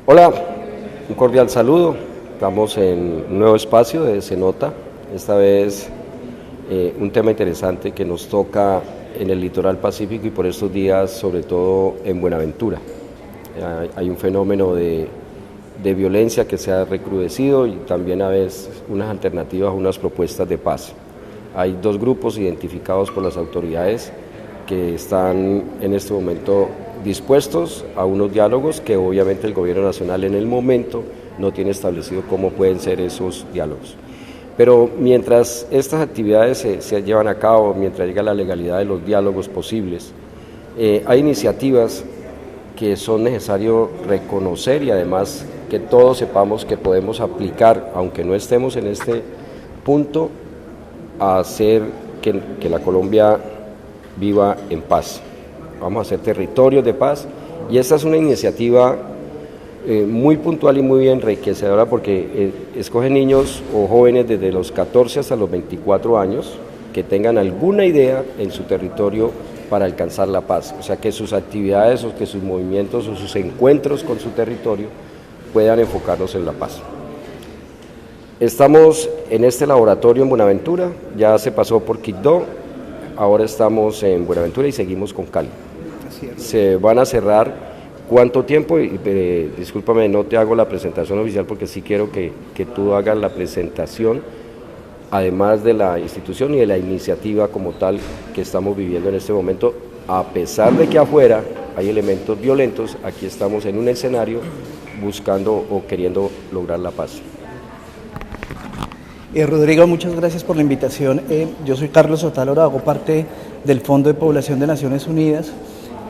Hola, un cordial saludo. Estamos en un nuevo espacio de Se Nota. Esta vez un tema interesante que nos toca en el litoral pacífico y por estos días, sobre todo en Buenaventura. Hay un fenómeno de violencia que se ha recrudecido y también a veces unas alternativas, unas propuestas de paz. Hay dos grupos identificados por las autoridades que están en este momento dispuestos a unos diálogos que obviamente el gobierno nacional en el momento no tiene establecido cómo pueden ser esos diálogos. Pero mientras estas actividades se llevan a cabo, mientras llega la legalidad de los diálogos posibles, hay iniciativas que son necesario reconocer y además que todos sepamos que podemos aplicar, aunque no estemos en este punto, a hacer que la Colombia viva en paz. Vamos a hacer territorios de paz y esta es una iniciativa muy puntual y muy enriquecedora porque escoge niños o jóvenes desde los 14 hasta los 24 años que tengan alguna idea en su territorio para alcanzar la paz, o sea que sus actividades o que sus movimientos o sus encuentros con su territorio puedan enfocarlos en la paz. Estamos en este laboratorio en Buenaventura, ya se pasó por Quibdó, ahora estamos en Buenaventura y seguimos con Cali. Se van a cerrar ¿cuánto tiempo? Discúlpame, no te hago la presentación oficial porque sí quiero que tú hagas la presentación, además de la institución y de la iniciativa como tal que estamos viviendo en este momento. A pesar de que afuera hay elementos violentos, aquí estamos en un escenario buscando o queriendo lograr la paz. Rodrigo, muchas gracias por la invitación. Yo soy Carlos Otálora, hago parte del Fondo de Población de Naciones Unidas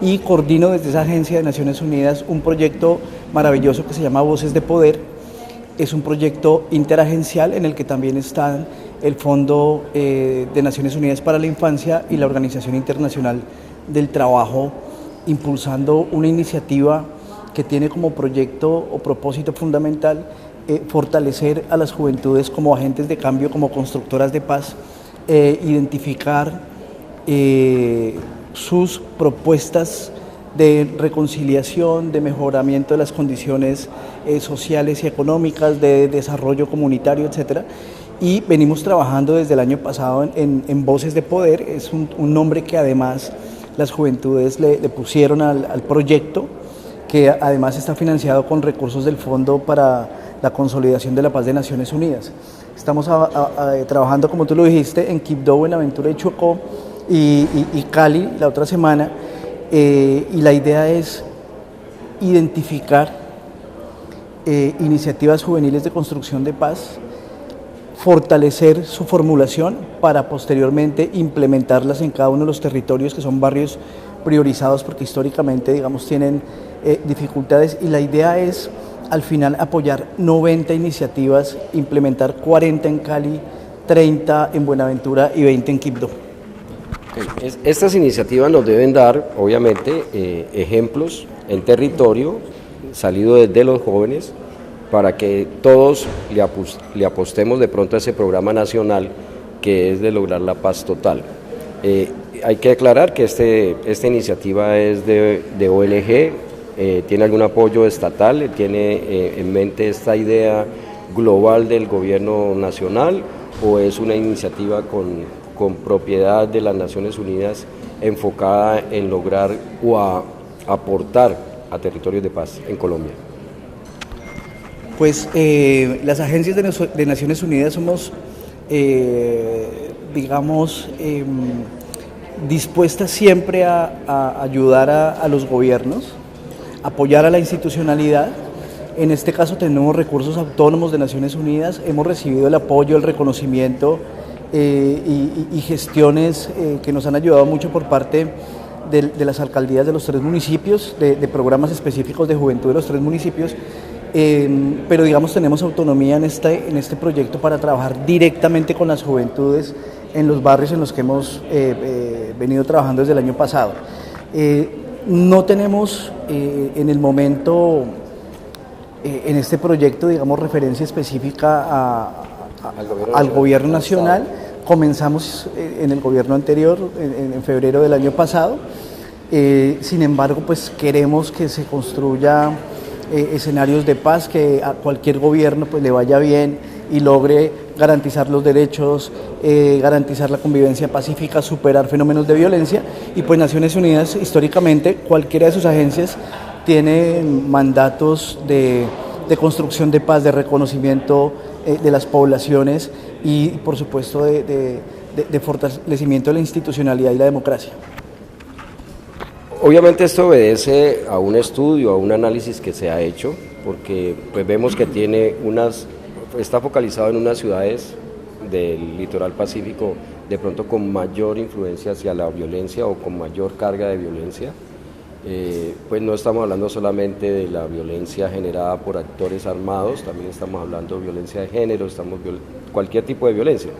y coordino desde esa agencia de Naciones Unidas un proyecto maravilloso que se llama Voces de Poder. Es un proyecto interagencial en el que también están el Fondo de Naciones Unidas para la Infancia y la Organización Internacional del Trabajo, impulsando una iniciativa que tiene como proyecto o propósito fundamental fortalecer a las juventudes como agentes de cambio, como constructoras de paz, identificar sus propuestas de reconciliación, de mejoramiento de las condiciones sociales y económicas, de desarrollo comunitario, etcétera. Y venimos trabajando desde el año pasado en Voces de Poder. Es un nombre que además las juventudes le pusieron al proyecto, que además está financiado con recursos del Fondo para la Consolidación de la Paz de Naciones Unidas. Estamos trabajando, como tú lo dijiste, en Quibdó, Buenaventura y Chocó y Cali la otra semana, y la idea es identificar iniciativas juveniles de construcción de paz, fortalecer su formulación para posteriormente implementarlas en cada uno de los territorios que son barrios priorizados porque históricamente, digamos, tienen dificultades, y la idea es al final apoyar 90 iniciativas, implementar 40 en Cali, 30 en Buenaventura y 20 en Quibdó. Estas iniciativas nos deben dar, obviamente, ejemplos en territorio, salido desde los jóvenes, para que todos le apostemos de pronto a ese programa nacional que es de lograr la paz total. Hay que aclarar que esta iniciativa es de ONG, tiene algún apoyo estatal, tiene en mente esta idea global del gobierno nacional, o es una iniciativa con propiedad de las Naciones Unidas enfocada en lograr o a aportar a territorios de paz en Colombia. Pues las agencias de Naciones Unidas somos, dispuestas siempre a ayudar a los gobiernos, apoyar a la institucionalidad. En este caso tenemos recursos autónomos de Naciones Unidas, hemos recibido el apoyo, el reconocimiento y gestiones que nos han ayudado mucho por parte de las alcaldías de los 3 municipios, de programas específicos de juventud de los 3 municipios, pero digamos tenemos autonomía en este proyecto para trabajar directamente con las juventudes en los barrios en los que hemos venido trabajando desde el año pasado. No tenemos en el momento en este proyecto, digamos, referencia específica al gobierno nacional. Comenzamos en el gobierno anterior, en febrero del año pasado. Sin embargo, pues queremos que se construya escenarios de paz, que a cualquier gobierno pues le vaya bien y logre garantizar los derechos, garantizar la convivencia pacífica, superar fenómenos de violencia. Y pues Naciones Unidas, históricamente, cualquiera de sus agencias tiene mandatos de construcción de paz, de reconocimiento de las poblaciones y, por supuesto, de fortalecimiento de la institucionalidad y la democracia. Obviamente esto obedece a un estudio, a un análisis que se ha hecho, porque pues vemos que está focalizado en unas ciudades del litoral pacífico de pronto con mayor influencia hacia la violencia o con mayor carga de violencia. Pues no estamos hablando solamente de la violencia generada por actores armados, también estamos hablando de violencia de género, cualquier tipo de violencia.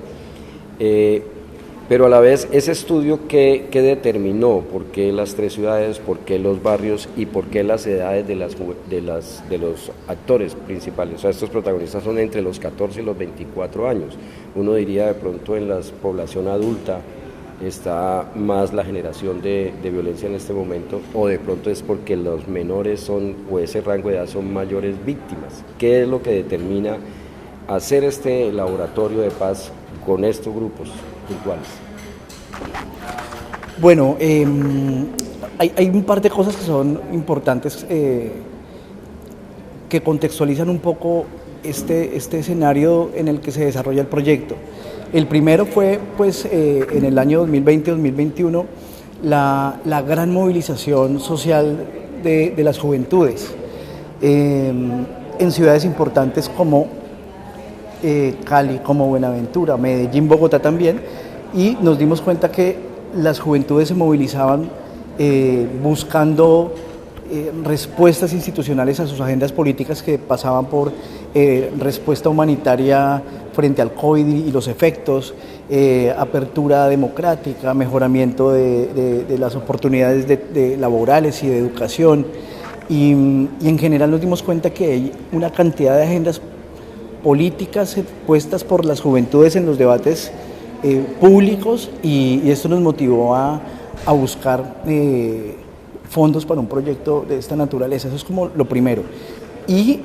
Pero a la vez, ese estudio que determinó por qué las 3 ciudades, por qué los barrios y por qué las edades de los actores principales, o sea, estos protagonistas son entre los 14 y los 24 años. Uno diría de pronto en la población adulta está más la generación de violencia en este momento, o de pronto es porque los menores o ese rango de edad son mayores víctimas. ¿Qué es lo que determina hacer este laboratorio de paz con estos grupos puntuales? Bueno, hay un par de cosas que son importantes que contextualizan un poco este escenario en el que se desarrolla el proyecto. El primero fue, pues, en el año 2020-2021, la gran movilización social de las juventudes en ciudades importantes como Cali, como Buenaventura, Medellín, Bogotá también, y nos dimos cuenta que las juventudes se movilizaban buscando respuestas institucionales a sus agendas políticas que pasaban por respuesta humanitaria frente al COVID y los efectos, apertura democrática, mejoramiento de las oportunidades laborales y de educación, y en general nos dimos cuenta que hay una cantidad de agendas políticas puestas por las juventudes en los debates públicos, y esto nos motivó a buscar fondos para un proyecto de esta naturaleza. Eso es como lo primero. Y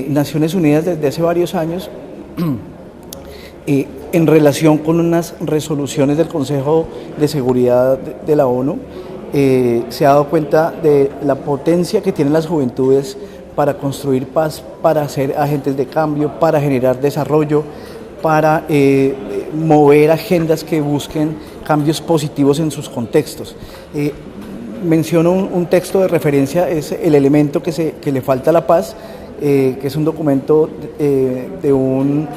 Naciones Unidas desde hace varios años, en relación con unas resoluciones del Consejo de Seguridad de la ONU, se ha dado cuenta de la potencia que tienen las juventudes para construir paz, para ser agentes de cambio, para generar desarrollo, para mover agendas que busquen cambios positivos en sus contextos. Menciono un texto de referencia, es El elemento que le falta a la paz, que es un documento de un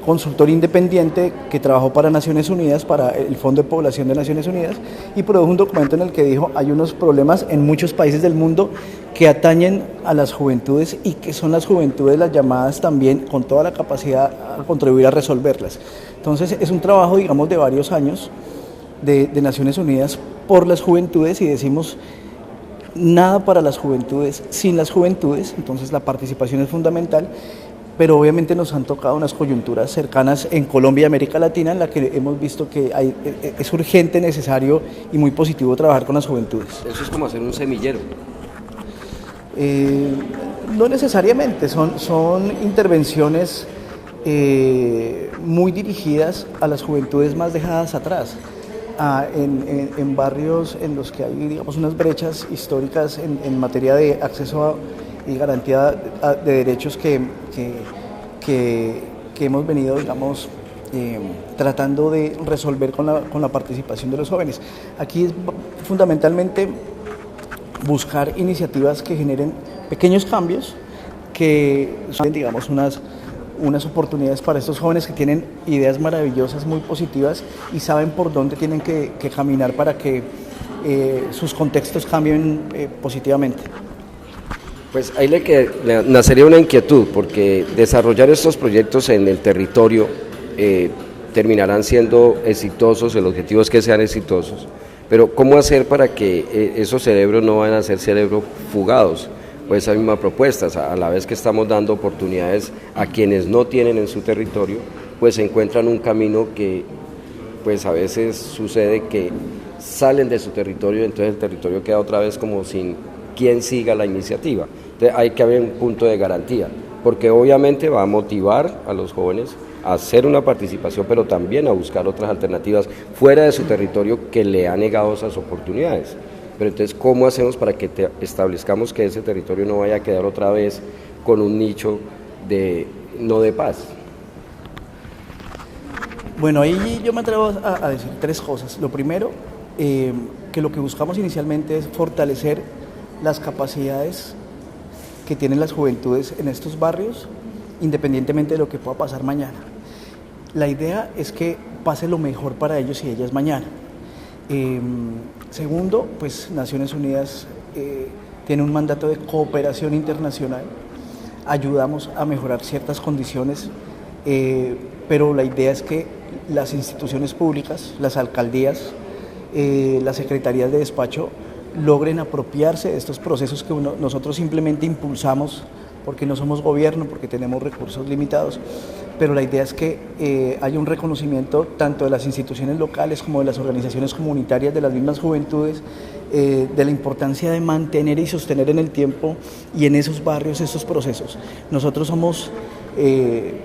consultor independiente que trabajó para Naciones Unidas, para el Fondo de Población de Naciones Unidas, y produjo un documento en el que dijo: hay unos problemas en muchos países del mundo que atañen a las juventudes y que son las juventudes las llamadas también con toda la capacidad a contribuir a resolverlas. Entonces es un trabajo, digamos, de varios años de Naciones Unidas por las juventudes, y decimos nada para las juventudes sin las juventudes. Entonces la participación es fundamental, pero obviamente nos han tocado unas coyunturas cercanas en Colombia y América Latina en la que hemos visto que es urgente, necesario y muy positivo trabajar con las juventudes. Eso es como hacer un semillero. No necesariamente, son intervenciones muy dirigidas a las juventudes más dejadas atrás, en barrios en los que hay, digamos, unas brechas históricas en materia de acceso y garantía de derechos que hemos venido, digamos, tratando de resolver con la participación de los jóvenes. Aquí es fundamentalmente buscar iniciativas que generen pequeños cambios, que son, digamos, unas oportunidades para estos jóvenes que tienen ideas maravillosas, muy positivas, y saben por dónde tienen que caminar para que sus contextos cambien positivamente. Pues ahí le nacería una inquietud, porque desarrollar estos proyectos en el territorio terminarán siendo exitosos, el objetivo es que sean exitosos, pero ¿cómo hacer para que esos cerebros no vayan a ser cerebros fugados? Pues esa misma propuesta, a la vez que estamos dando oportunidades a quienes no tienen en su territorio, pues encuentran un camino que pues a veces sucede que salen de su territorio, entonces el territorio queda otra vez como sin quien siga la iniciativa. Entonces hay que haber un punto de garantía, porque obviamente va a motivar a los jóvenes a hacer una participación, pero también a buscar otras alternativas fuera de su territorio que le ha negado esas oportunidades. Pero entonces, ¿cómo hacemos para que establezcamos que ese territorio no vaya a quedar otra vez con un nicho no de paz? Bueno, ahí yo me atrevo a decir tres cosas. Lo primero, que lo que buscamos inicialmente es fortalecer las capacidades que tienen las juventudes en estos barrios, independientemente de lo que pueda pasar mañana. La idea es que pase lo mejor para ellos y ellas mañana. Segundo, pues Naciones Unidas tiene un mandato de cooperación internacional. Ayudamos a mejorar ciertas condiciones, pero la idea es que las instituciones públicas, las alcaldías, las secretarías de despacho logren apropiarse de estos procesos que nosotros simplemente impulsamos porque no somos gobierno, porque tenemos recursos limitados, pero la idea es que haya un reconocimiento tanto de las instituciones locales como de las organizaciones comunitarias, de las mismas juventudes, de la importancia de mantener y sostener en el tiempo y en esos barrios estos procesos. Nosotros somos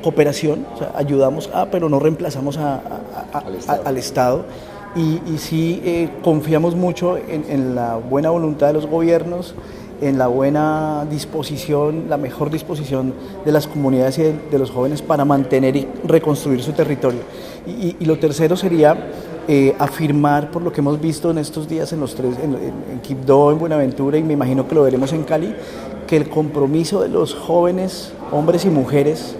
cooperación, o sea, ayudamos pero no reemplazamos al Estado. Y sí confiamos mucho en la buena voluntad de los gobiernos, en la buena disposición, la mejor disposición de las comunidades y de los jóvenes para mantener y reconstruir su territorio. Y lo tercero sería afirmar, por lo que hemos visto en estos días en Quibdó, en Buenaventura, y me imagino que lo veremos en Cali, que el compromiso de los jóvenes, hombres y mujeres,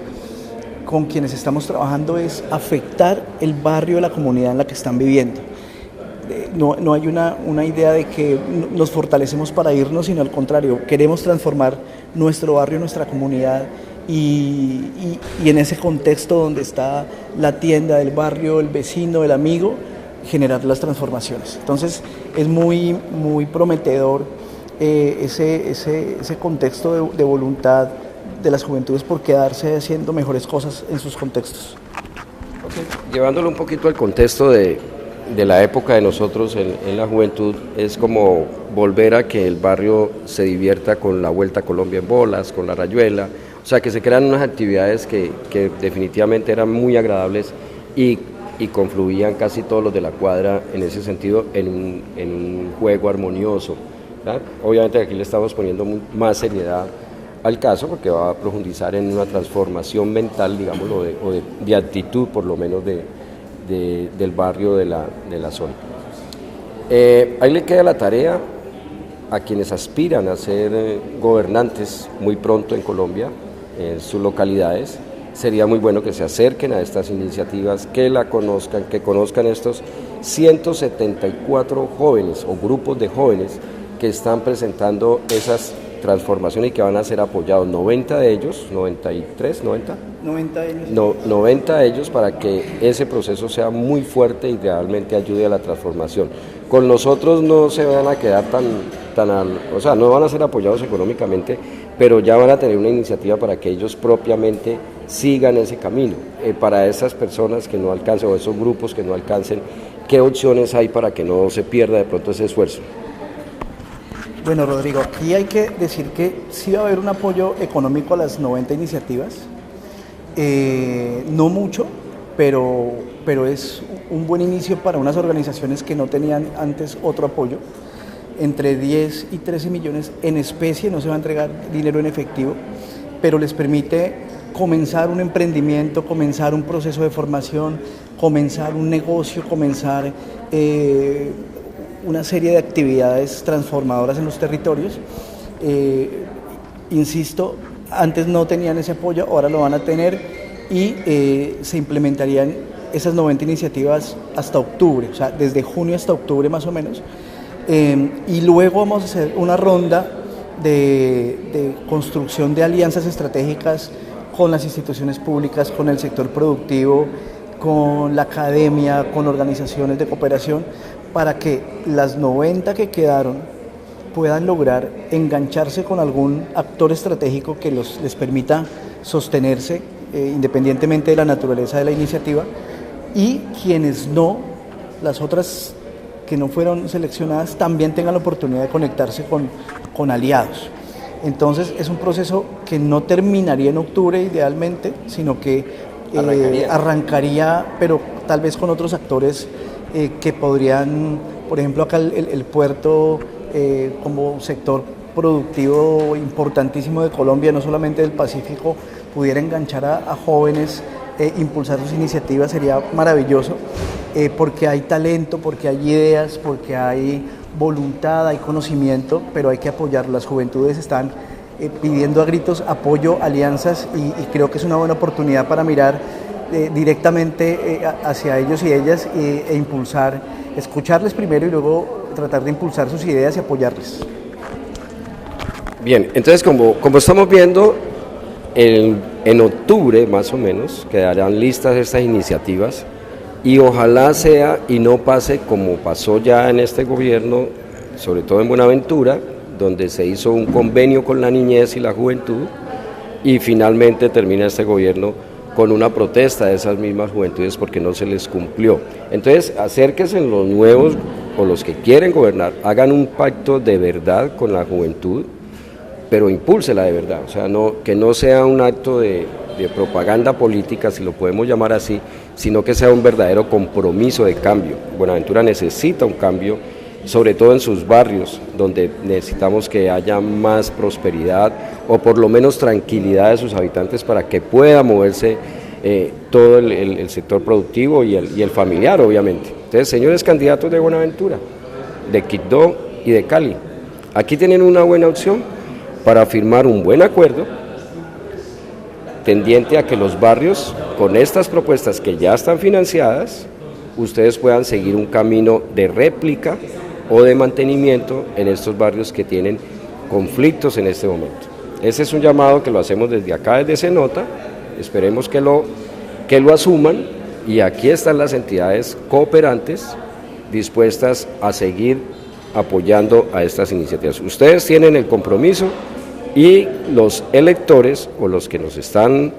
con quienes estamos trabajando es afectar el barrio, la comunidad en la que están viviendo. No hay una idea de que nos fortalecemos para irnos, sino al contrario, queremos transformar nuestro barrio, nuestra comunidad y en ese contexto donde está la tienda del barrio, el vecino, el amigo, generar las transformaciones. Entonces es muy, muy prometedor ese contexto de voluntad de las juventudes por quedarse haciendo mejores cosas en sus contextos. Okay. Llevándolo un poquito al contexto de la época de nosotros en la juventud, es como volver a que el barrio se divierta con la Vuelta a Colombia en bolas, con la rayuela, o sea, que se crean unas actividades que definitivamente eran muy agradables y confluían casi todos los de la cuadra en ese sentido en un juego armonioso, ¿verdad? Obviamente aquí le estamos poniendo más seriedad al caso porque va a profundizar en una transformación mental, digámoslo, de actitud por lo menos del barrio de la zona. Ahí le queda la tarea a quienes aspiran a ser gobernantes muy pronto en Colombia, en sus localidades. Sería muy bueno que se acerquen a estas iniciativas, que la conozcan, que conozcan estos 174 jóvenes o grupos de jóvenes que están presentando esas transformaciones y que van a ser apoyados, 90 de ellos, 93, 90. 90 de ellos. 90 de ellos para que ese proceso sea muy fuerte y realmente ayude a la transformación. Con los otros no se van a quedar o sea, no van a ser apoyados económicamente, pero ya van a tener una iniciativa para que ellos propiamente sigan ese camino. Para esas personas que no alcancen o esos grupos que no alcancen, ¿qué opciones hay para que no se pierda de pronto ese esfuerzo? Bueno, Rodrigo, aquí hay que decir que sí va a haber un apoyo económico a las 90 iniciativas, no mucho, pero es un buen inicio para unas organizaciones que no tenían antes otro apoyo. Entre 10 y 13 millones en especie, no se va a entregar dinero en efectivo, pero les permite comenzar un emprendimiento, comenzar un proceso de formación, comenzar un negocio, comenzar una serie de actividades transformadoras en los territorios. Insisto, antes no tenían ese apoyo, ahora lo van a tener y se implementarían esas 90 iniciativas hasta octubre, o sea, desde junio hasta octubre más o menos. Y luego vamos a hacer una ronda de construcción de alianzas estratégicas con las instituciones públicas, con el sector productivo, con la academia, con organizaciones de cooperación, para que las 90 que quedaron puedan lograr engancharse con algún actor estratégico que les permita sostenerse independientemente de la naturaleza de la iniciativa, y quienes no, las otras que no fueron seleccionadas, también tengan la oportunidad de conectarse con aliados. Entonces es un proceso que no terminaría en octubre idealmente, sino que arrancaría, pero tal vez con otros actores que podrían, por ejemplo acá el puerto como sector productivo importantísimo de Colombia, no solamente del Pacífico, pudiera enganchar a jóvenes, impulsar sus iniciativas, sería maravilloso, porque hay talento, porque hay ideas, porque hay voluntad, hay conocimiento, pero hay que apoyar. Las juventudes están pidiendo a gritos apoyo, alianzas, y creo que es una buena oportunidad para mirar directamente hacia ellos y ellas e impulsar, escucharles primero y luego tratar de impulsar sus ideas y apoyarles. Bien, entonces como estamos viendo, en octubre más o menos quedarán listas estas iniciativas y ojalá sea y no pase como pasó ya en este gobierno, sobre todo en Buenaventura, donde se hizo un convenio con la niñez y la juventud y finalmente termina este gobierno con una protesta de esas mismas juventudes porque no se les cumplió. Entonces acérquense los nuevos o los que quieren gobernar, hagan un pacto de verdad con la juventud, pero impúlsela de verdad, o sea, que no sea un acto de propaganda política, si lo podemos llamar así, sino que sea un verdadero compromiso de cambio. Buenaventura necesita un cambio, sobre todo en sus barrios, donde necesitamos que haya más prosperidad o por lo menos tranquilidad de sus habitantes para que pueda moverse todo el sector productivo y el familiar, obviamente. Entonces, señores candidatos de Buenaventura, de Quibdó y de Cali, aquí tienen una buena opción para firmar un buen acuerdo tendiente a que los barrios, con estas propuestas que ya están financiadas, ustedes puedan seguir un camino de réplica o de mantenimiento en estos barrios que tienen conflictos en este momento. Ese es un llamado que lo hacemos desde acá, desde Cenota, esperemos que lo asuman, y aquí están las entidades cooperantes dispuestas a seguir apoyando a estas iniciativas. Ustedes tienen el compromiso y los electores o los que nos están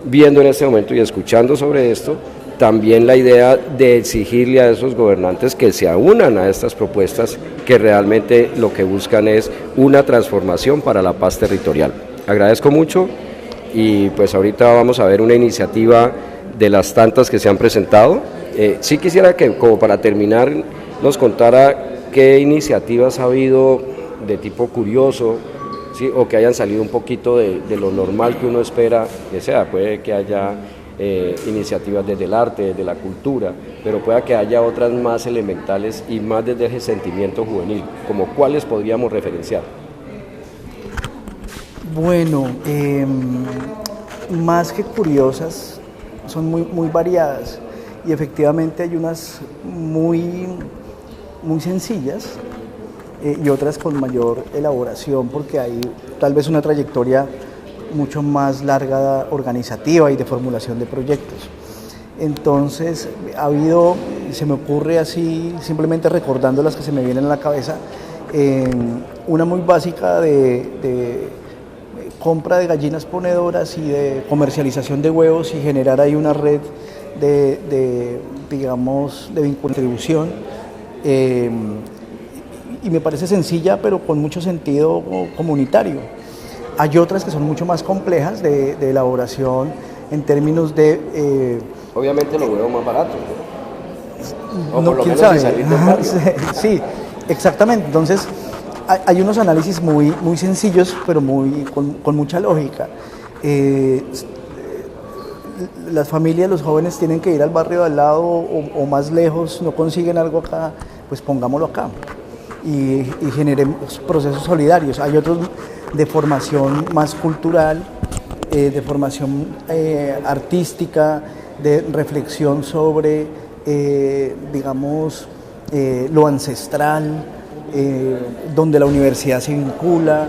viendo en este momento y escuchando sobre esto, también la idea de exigirle a esos gobernantes que se unan a estas propuestas que realmente lo que buscan es una transformación para la paz territorial. Agradezco mucho y pues ahorita vamos a ver una iniciativa de las tantas que se han presentado. Sí quisiera que, como para terminar, nos contara qué iniciativas ha habido de tipo curioso, ¿sí? O que hayan salido un poquito de lo normal que uno espera que sea. Puede que haya iniciativas desde el arte, desde la cultura, pero pueda que haya otras más elementales y más desde ese sentimiento juvenil, como cuáles podríamos referenciar. Bueno, más que curiosas, son muy variadas, y efectivamente hay unas muy sencillas y otras con mayor elaboración, porque hay tal vez una trayectoria mucho más larga organizativa y de formulación de proyectos. Entonces ha habido, se me ocurre así, simplemente recordando las que se me vienen a la cabeza, una muy básica de compra de gallinas ponedoras y de comercialización de huevos, y generar ahí una red digamos, de contribución, y me parece sencilla pero con mucho sentido comunitario. Hay otras que son mucho más complejas de elaboración en términos de... Obviamente los huevos más baratos, ¿no? O no, por lo quién menos sabe. Sí, exactamente. Entonces hay unos análisis muy sencillos pero con mucha lógica. Las familias, los jóvenes tienen que ir al barrio de al lado o más lejos, no consiguen algo acá, pues pongámoslo acá y generemos procesos solidarios. Hay otros de formación más cultural, de formación artística, de reflexión sobre, digamos, lo ancestral, donde la universidad se vincula,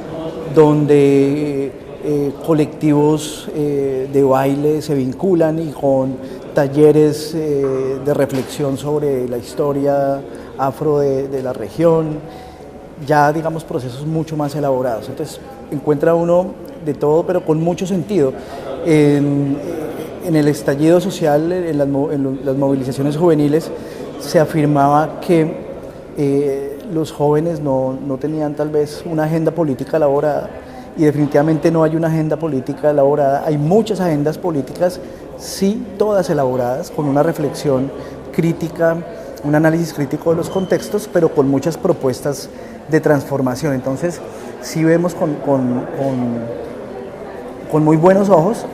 donde colectivos de baile se vinculan y con talleres de reflexión sobre la historia afro de la región, ya digamos procesos mucho más elaborados. Entonces encuentra uno de todo pero con mucho sentido. En el estallido social, en las movilizaciones juveniles, se afirmaba que los jóvenes no tenían tal vez una agenda política elaborada, y definitivamente no hay una agenda política elaborada. Hay muchas agendas políticas, sí, todas elaboradas, con una reflexión crítica, un análisis crítico de los contextos, pero con muchas propuestas de transformación. Entonces, sí vemos con muy buenos ojos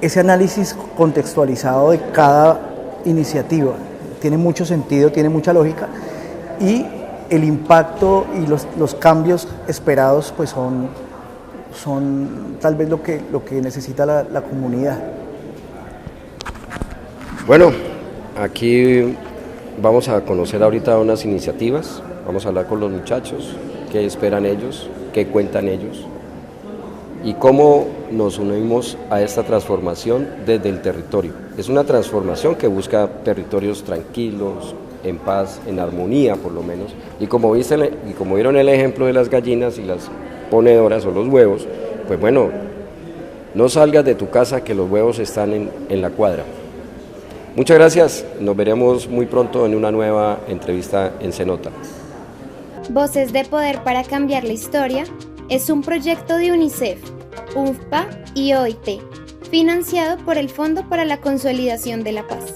ese análisis contextualizado de cada iniciativa. Tiene mucho sentido, tiene mucha lógica, y el impacto y los cambios esperados pues son tal vez lo que necesita la comunidad. Bueno, aquí vamos a conocer ahorita unas iniciativas, vamos a hablar con los muchachos, qué esperan ellos, qué cuentan ellos y cómo nos unimos a esta transformación desde el territorio. Es una transformación que busca territorios tranquilos, en paz, en armonía por lo menos, y como vieron el ejemplo de las gallinas y las ponedoras o los huevos, pues bueno, no salgas de tu casa que los huevos están en la cuadra. Muchas gracias, nos veremos muy pronto en una nueva entrevista en Se Nota. Voces de Poder para Cambiar la Historia es un proyecto de UNICEF, UNFPA y OIT, financiado por el Fondo para la Consolidación de la Paz.